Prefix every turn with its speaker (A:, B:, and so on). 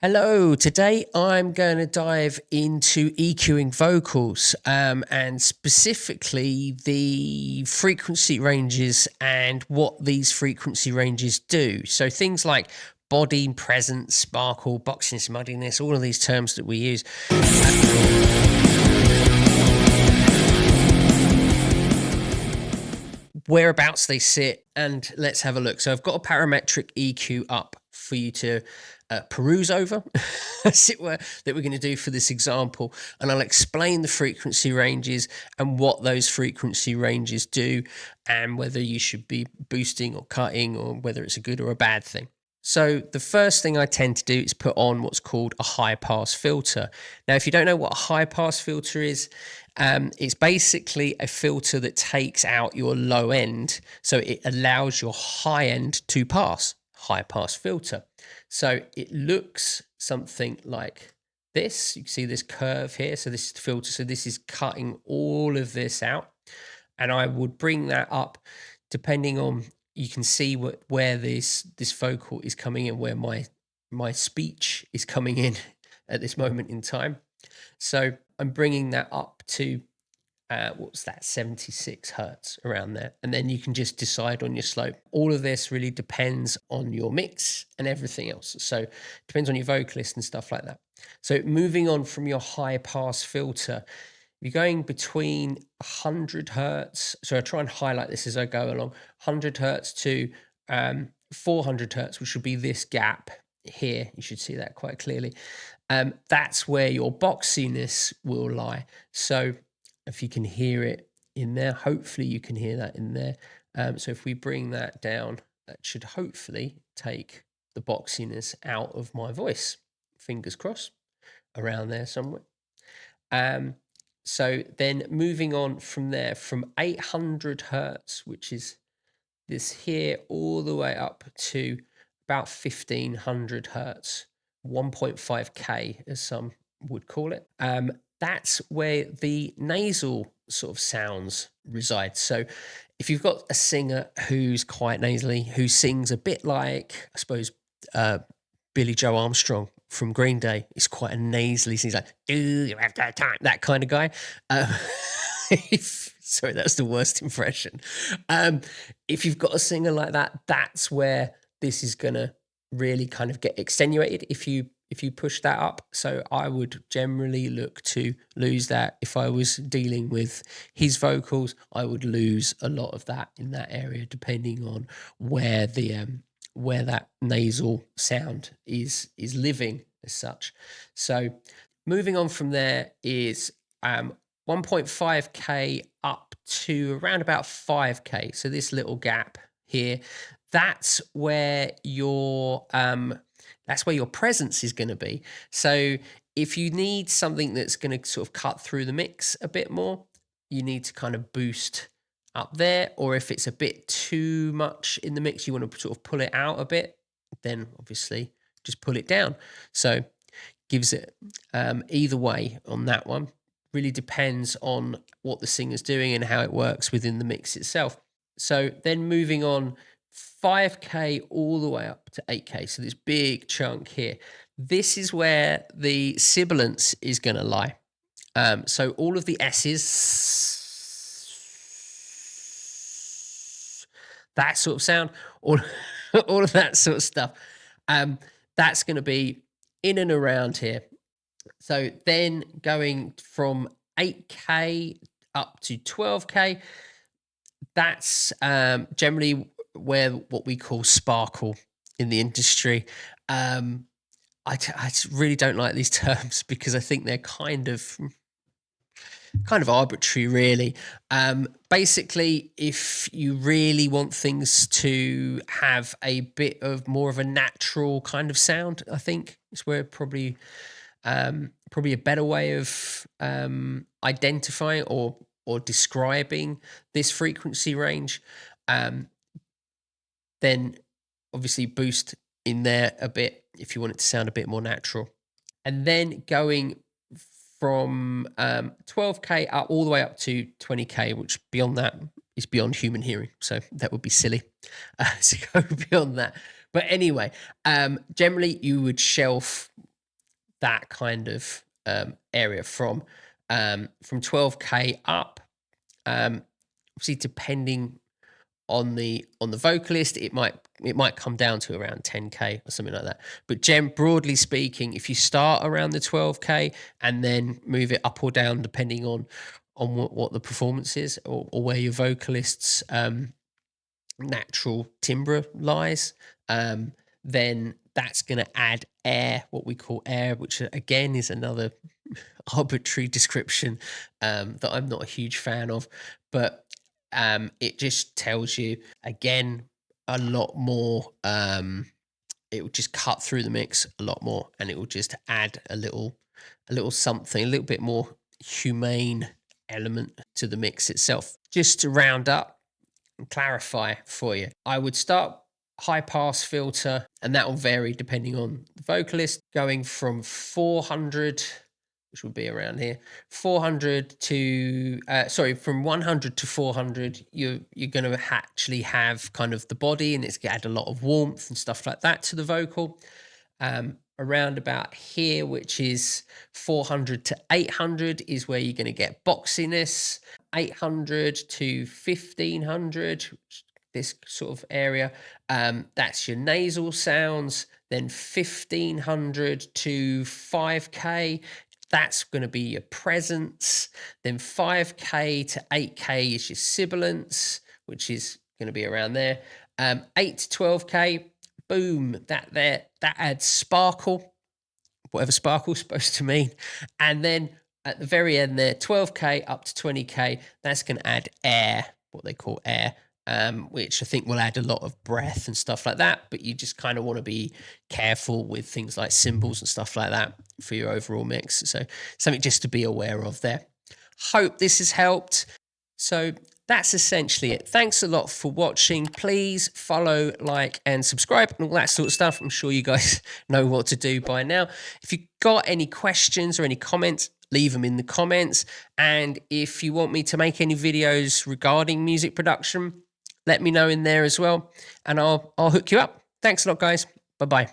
A: Hello, today I'm going to dive into EQing vocals and specifically the frequency ranges and what these frequency ranges do. So, things like body, presence, sparkle, boxiness, muddiness, all of these terms that we use. Whereabouts they sit, and let's have a look. So I've got a parametric EQ up for you to peruse over, as it were, that we're going to do for this example, and I'll explain the frequency ranges and what those frequency ranges do, and whether you should be boosting or cutting, or whether it's a good or a bad thing. So the first thing I tend to do is put on what's called a high pass filter. Now, if you don't know what a high pass filter is, it's basically a filter that takes out your low end, so it allows your high end to pass. High pass filter. So it looks something like this. You can see this curve here. So this is the filter. So this is cutting all of this out, and I would bring that up depending on, you can see where this vocal is coming in, where my speech is coming in at this moment in time. So I'm bringing that up to what's that, 76 hertz, around there, and then you can just decide on your slope. All of this really depends on your mix and everything else, so it depends on your vocalist and stuff like that. So moving on from your high pass filter, you're going between 100 hertz. So I try and highlight this as I go along. 100 hertz to 400 hertz, which would be this gap here. You should see that quite clearly. That's where your boxiness will lie. So if you can hear it in there, hopefully you can hear that in there. So if we bring that down, that should hopefully take the boxiness out of my voice. Fingers crossed, around there somewhere. So then moving on from there, from 800 hertz, which is this here, all the way up to about 1500 hertz, 1.5K, as some would call it. That's where the nasal sort of sounds reside. So if you've got a singer who's quite nasally, who sings a bit like, I suppose, Billy Joe Armstrong from Green Day, is quite a nasally, he's like, do you have that time? That kind of guy. Sorry, that's the worst impression. If you've got a singer like that, that's where this is gonna really kind of get extenuated if you push that up. So I would generally look to lose that. If I was dealing with his vocals, I would lose a lot of that in that area, depending on where where that nasal sound is living as such. So moving on from there is 1.5K up to around about 5K. So this little gap here, that's where your presence is going to be. So if you need something that's going to sort of cut through the mix a bit more, you need to kind of boost up there. Or if it's a bit too much in the mix, you want to sort of pull it out a bit, then obviously just pull it down. So gives it either way on that one. Really depends on what the singer's doing and how it works within the mix itself. So then moving on, 5K all the way up to 8K. So this big chunk here. This is where the sibilance is going to lie. So all of the S's, that sort of sound, all, all of that sort of stuff, that's going to be in and around here. So then going from 8K up to 12K, that's generally where what we call sparkle in the industry. I really don't like these terms because I think they're kind of arbitrary, really. Basically, if you really want things to have a bit of more of a natural kind of sound, I think it's where probably a better way of identifying or describing this frequency range. Then obviously boost in there a bit if you want it to sound a bit more natural. And then going from 12K up all the way up to 20K, which beyond that is beyond human hearing. So that would be silly to go beyond that. But anyway, generally you would shelf that kind of area from 12K up. Obviously, depending on the vocalist, it might come down to around 10K or something like that. But broadly speaking, if you start around the 12K and then move it up or down depending on what the performance is, or where your vocalist's natural timbre lies, then that's going to add air, what we call air, which again is another arbitrary description that I'm not a huge fan of, but it just tells you again a lot more. It will just cut through the mix a lot more, and it will just add a little something, a little bit more humane element to the mix itself. Just to round up and clarify for you, I would start high pass filter, and that will vary depending on the vocalist, going from 400, which would be around here, 400 to from 100 to 400. You're going to actually have kind of the body, and it's going to add a lot of warmth and stuff like that to the vocal. Around about here, which is 400 to 800, is where you're going to get boxiness. 800 to 1500, this sort of area, that's your nasal sounds. Then 1500 to 5K, that's going to be your presence. Then 5K to 8K is your sibilance, which is going to be around there. 8 to 12K, boom, that adds sparkle, whatever sparkle's supposed to mean. And then at the very end there, 12K up to 20K, that's going to add air, what they call air, which I think will add a lot of breath and stuff like that. But you just kind of want to be careful with things like cymbals and stuff like that for your overall mix. So something just to be aware of there. Hope this has helped. So that's essentially it. Thanks a lot for watching. Please follow, like, and subscribe and all that sort of stuff. I'm sure you guys know what to do by now. If you've got any questions or any comments, leave them in the comments. And if you want me to make any videos regarding music production, let me know in there as well, and I'll hook you up. Thanks a lot, guys. Bye-bye.